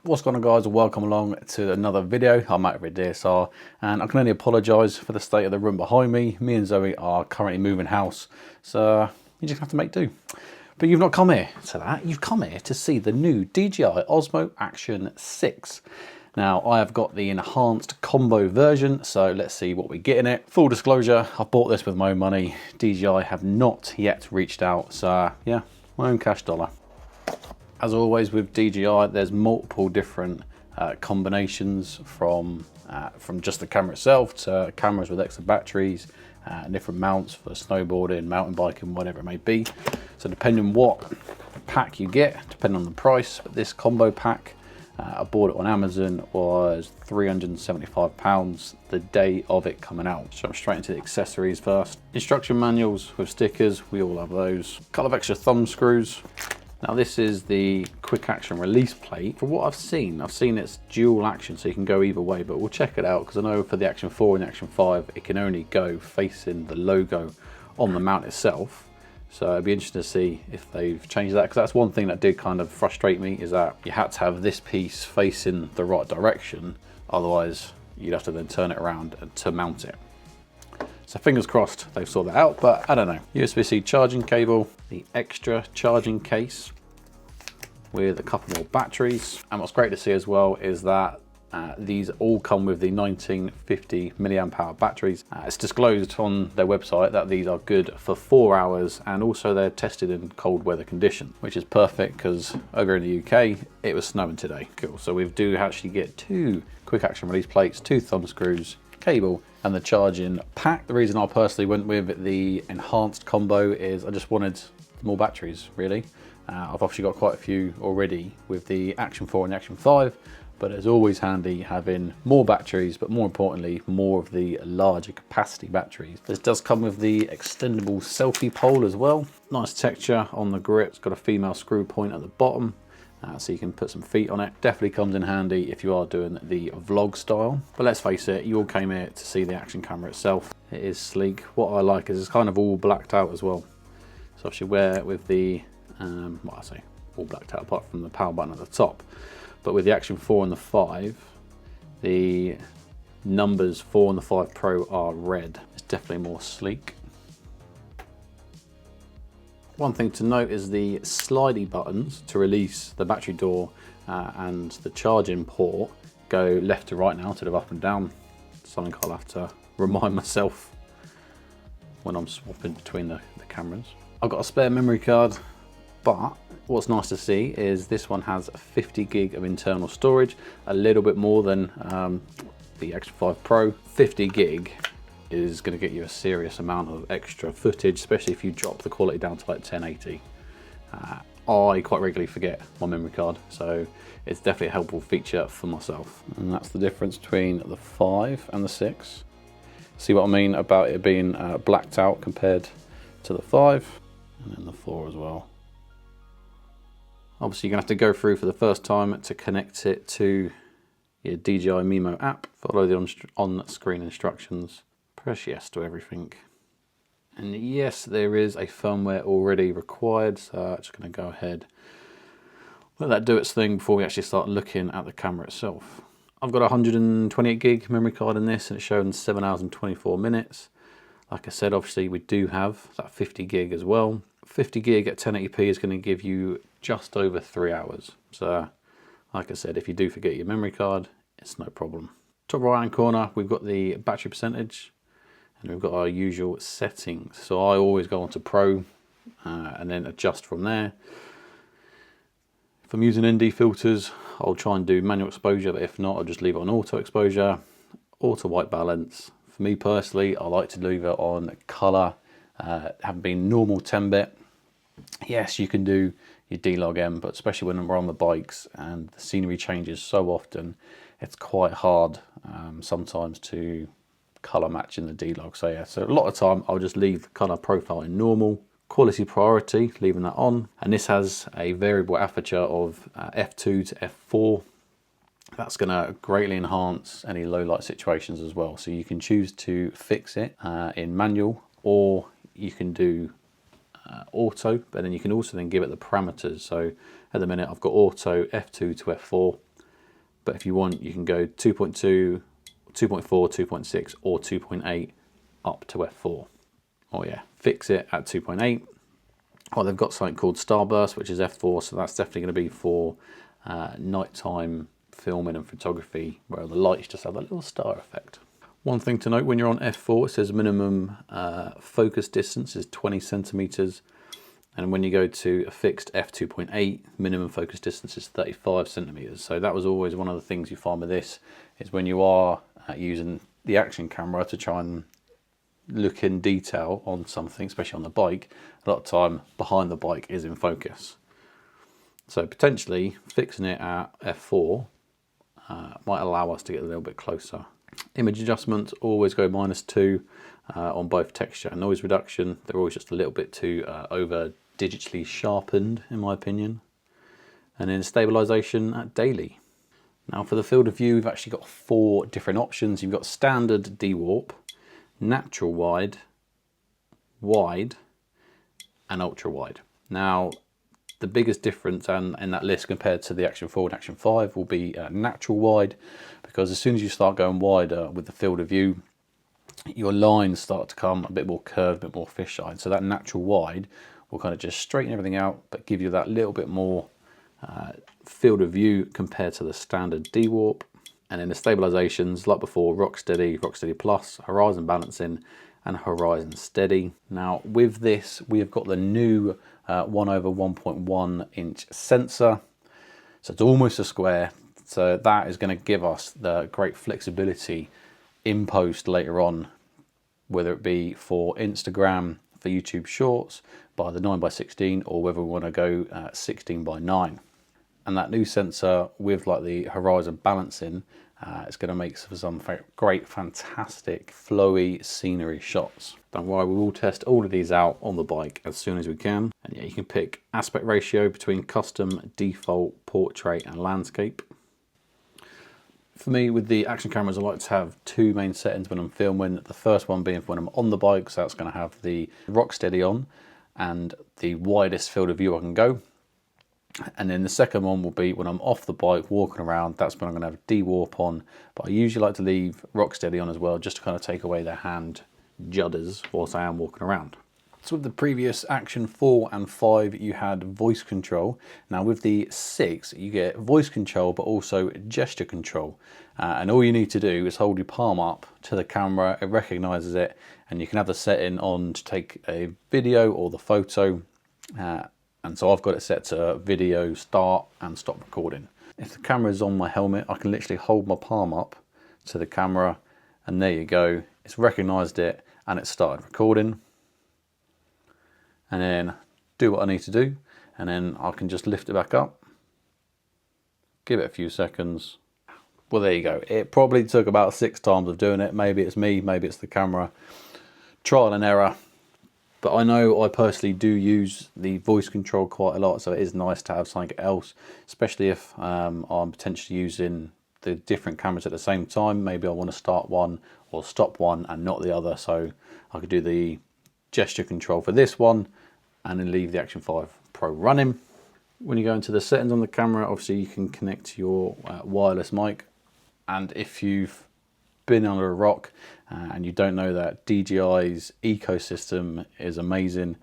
What's going on, guys? Welcome along to another video. I'm Matt with DSR, and I can only apologise for the state of the room behind me. Me and Zoe are currently moving house, so you just have to make do. But you've not come here to that. You've come here to see the new DJI Osmo Action 6. Now, I have got the enhanced combo version, so let's see what we get in it. Full disclosure, I bought this with my own money. DJI have not yet reached out, so yeah, my own cash dollar. As always with DJI, there's multiple different combinations from just the camera itself to cameras with extra batteries, different mounts for snowboarding, mountain biking, whatever it may be. So depending on what pack you get, depending on the price, but this combo pack, I bought it on Amazon, was £375 the day of it coming out. So I'm straight into the accessories first. Instruction manuals with stickers, we all have those. A couple of extra thumb screws. Now this is the quick action release plate. From what I've seen it's dual action, so you can go either way, but we'll check it out because I know for the Action 4 and the Action 5 it can only go facing the logo on the mount itself. So it'd be interesting to see if they've changed that, because that's one thing that did kind of frustrate me, is that you had to have this piece facing the right direction, otherwise you'd have to then turn it around to mount it. So fingers crossed they've sorted that out, but I don't know. USB-C charging cable, the extra charging case with a couple more batteries. And what's great to see as well is that these all come with the 1950 milliamp hour batteries. It's disclosed on their website that these are good for 4 hours, and also they're tested in cold weather conditions, which is perfect because over in the UK it was snowing today. Cool. So we do actually get 2 quick action release plates, 2 thumb screws, cable, and the charging pack. The reason I personally went with the enhanced combo is I just wanted more batteries, really. I've obviously got quite a few already with the Action 4 and the Action 5, but it's always handy having more batteries, but more importantly, more of the larger capacity batteries. This does come with the extendable selfie pole as well. Nice texture on the grip. It's got a female screw point at the bottom, so you can put some feet on it. Definitely comes in handy if you are doing the vlog style. But let's face it, you all came here to see the action camera itself. It is sleek. What I like is it's kind of all blacked out as well. So obviously wear it with the, well, I say all blacked out apart from the power button at the top. But with the Action 4 and the 5, the numbers 4 and the 5 Pro are red. It's definitely more sleek. One thing to note is the slidey buttons to release the battery door and the charging port go left to right now instead of up and down. Something I'll have to remind myself when I'm swapping between the cameras. I've got a spare memory card, but what's nice to see is this one has 50 gig of internal storage, a little bit more than the Action 5 Pro. 50 gig is going to get you a serious amount of extra footage, especially if you drop the quality down to like 1080. I quite regularly forget my memory card, so it's definitely a helpful feature for myself. And that's the difference between the 5 and the 6. See what I mean about it being blacked out compared to the 5, and then the 4 as well. Obviously you're going to have to go through for the first time to connect it to your DJI Mimo app. Follow the on-screen instructions. Press yes to everything. And yes, there is a firmware already required, so I'm just going to go ahead, let that do its thing before we actually start looking at the camera itself. I've got a 128 gig memory card in this, and it's showing 7 hours and 24 minutes. Like I said, obviously we do have that 50 gig as well. 50 gig at 1080p is going to give you just over 3 hours. So like I said, if you do forget your memory card, it's no problem. Top right hand corner, we've got the battery percentage, and we've got our usual settings. So I always go on to Pro and then adjust from there. If I'm using ND filters, I'll try and do manual exposure, but if not, I'll just leave it on auto exposure. Auto white balance. For me personally, I like to leave it on color, having been normal 10-bit. Yes, you can do your D-Log M, but especially when we're on the bikes and the scenery changes so often, it's quite hard sometimes to color match in the D-Log. So yeah, so a lot of time I'll just leave the color profile in normal. Quality priority, leaving that on. And this has a variable aperture of f2 to f4. That's going to greatly enhance any low light situations as well. So you can choose to fix it in manual, or you can do auto, but then you can also then give it the parameters. So at the minute I've got auto f2 to f4. But if you want, you can go 2.2, 2.4, 2.6 or 2.8 up to f4. Oh yeah, fix it at 2.8. Oh, they've got something called Starburst, which is f4, so that's definitely going to be for nighttime filming and photography, where the lights just have that little star effect. One thing to note, when you're on f4, it says minimum focus distance is 20 centimeters, and when you go to a fixed f2.8, minimum focus distance is 35 centimeters. So that was always one of the things you find with this, is when you are using the action camera to try and look in detail on something, especially on the bike, a lot of time behind the bike is in focus. So potentially fixing it at f4 might allow us to get a little bit closer. Image adjustments always go -2 on both texture and noise reduction. They're always just a little bit too over digitally sharpened, in my opinion. And then stabilization at daily. Now for the field of view, we've actually got 4 different options. You've got standard D-warp, natural wide, wide, and ultra wide. Now the biggest difference in that list compared to the Action 4 and Action 5 will be natural wide, because as soon as you start going wider with the field of view, your lines start to come a bit more curved, a bit more fisheye. So that natural wide will kind of just straighten everything out, but give you that little bit more field of view compared to the standard D-warp. And then the stabilizations, like before, rock steady plus, horizon balancing, and horizon steady. Now with this, we have got the new 1/1.1 inch sensor, so it's almost a square. So that is going to give us the great flexibility in post later on, whether it be for Instagram, for YouTube Shorts by the 9x16, or whether we want to go 16x9. And that new sensor with like the horizon balancing, it's going to make for some great, fantastic, flowy scenery shots. Don't worry, we will test all of these out on the bike as soon as we can. And yeah, you can pick aspect ratio between custom, default, portrait, and landscape. For me, with the action cameras, I like to have 2 main settings when I'm filming. The first one being for when I'm on the bike, so that's going to have the rock steady on and the widest field of view I can go. And then the second one will be when I'm off the bike walking around. That's when I'm going to have D-warp on, but I usually like to leave rock steady on as well, just to kind of take away the hand judders whilst I am walking around. So with the previous Action 4 and 5, you had voice control. Now with the 6, you get voice control, but also gesture control. And all you need to do is hold your palm up to the camera, it recognizes it, and you can have the setting on to take a video or the photo. And so I've got it set to video, start and stop recording. If the camera is on my helmet, I can literally hold my palm up to the camera, and there you go. It's recognized it and it started recording. And then do what I need to do, and then I can just lift it back up, give it a few seconds. Well, there you go. It probably took about 6 times of doing it. Maybe it's me, maybe it's the camera. Trial and error. But I know I personally do use the voice control quite a lot, so it is nice to have something else, especially if I'm potentially using the different cameras at the same time. Maybe I want to start one or stop one and not the other, so I could do the gesture control for this one and then leave the Action 5 Pro running. When you go into the settings on the camera, obviously you can connect your wireless mic, and if you've been under a rock and you don't know that DJI's ecosystem is amazing,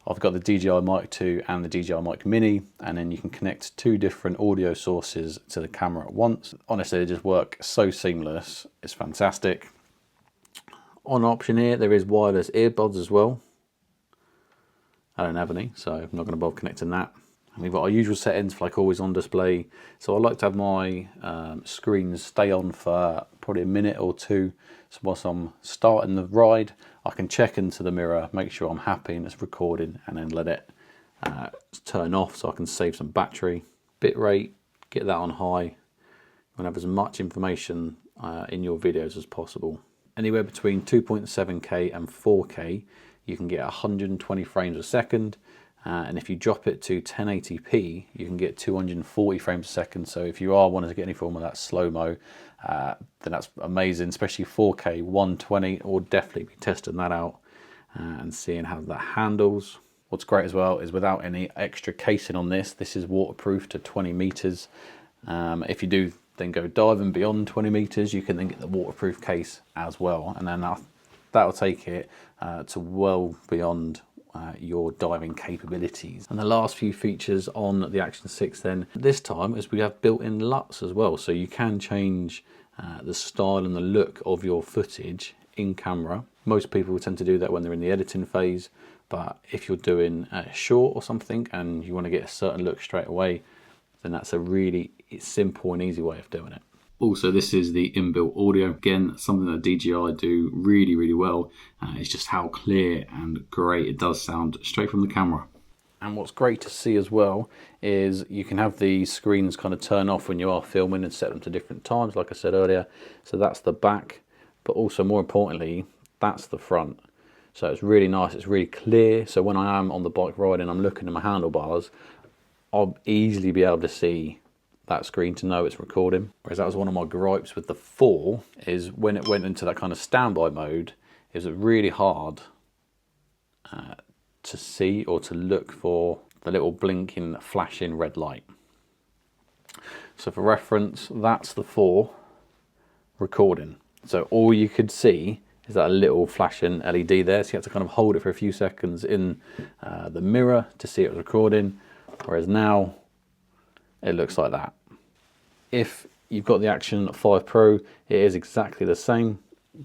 I've got the DJI Mic 2 and the DJI Mic Mini, and then you can connect 2 different audio sources to the camera at once. Honestly, they just work so seamless, it's fantastic. On option here, there is wireless earbuds as well. I don't have any, so I'm not going to bother connecting that. And we've got our usual settings for like always on display. So I like to have my screens stay on for probably a minute or 2. So whilst I'm starting the ride, I can check into the mirror, make sure I'm happy and it's recording, and then let it turn off so I can save some battery. Bitrate, get that on high. You want to have as much information in your videos as possible. Anywhere between 2.7K and 4K, you can get 120 frames a second. And if you drop it to 1080p, you can get 240 frames a second. So if you are wanting to get any form of that slow-mo, then that's amazing, especially 4K 120. We'll definitely be testing that out and seeing how that handles. What's great as well is without any extra casing on this, this is waterproof to 20 meters. If you do then go diving beyond 20 meters, you can then get the waterproof case as well, and then that'll take it to well beyond your diving capabilities. And the last few features on the Action 6 then this time is we have built-in LUTs as well, so you can change the style and the look of your footage in camera. Most people tend to do that when they're in the editing phase, but if you're doing a short or something and you want to get a certain look straight away, then that's a really simple and easy way of doing it. Also, this is the inbuilt audio. Again, something that DJI do really, really well. It's just how clear and great it does sound straight from the camera. And what's great to see as well is you can have the screens kind of turn off when you are filming and set them to different times, like I said earlier. So that's the back, but also more importantly, that's the front. So it's really nice, it's really clear. So when I am on the bike riding, I'm looking at my handlebars, I'll easily be able to see that screen to know it's recording. Whereas that was one of my gripes with the 4, is when it went into that kind of standby mode, it was really hard to see or to look for the little blinking, flashing red light. So for reference, that's the 4 recording. So all you could see is that little flashing LED there, so you have to kind of hold it for a few seconds in the mirror to see it was recording, whereas now it looks like that. If you've got the Action 5 Pro, it is exactly the same.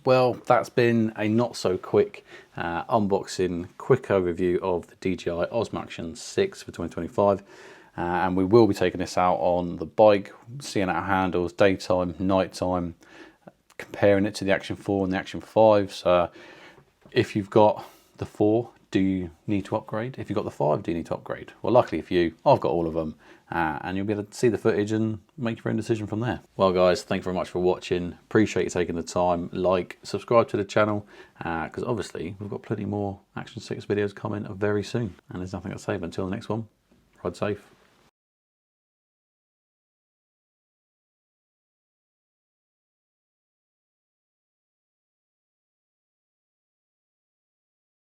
Well, that's been a not so quick unboxing, quick overview of the DJI Osmo Action 6 for 2025. And we will be taking this out on the bike, seeing how it handles daytime, nighttime, comparing it to the Action 4 and the Action 5. So if you've got the 4, do you need to upgrade? If you've got the 5, do you need to upgrade? Well, luckily for you, I've got all of them, and you'll be able to see the footage and make your own decision from there. Well guys, thank you very much for watching. Appreciate you taking the time. Like, subscribe to the channel, because obviously we've got plenty more Action 6 videos coming very soon. And there's nothing to say, but until the next one, ride safe.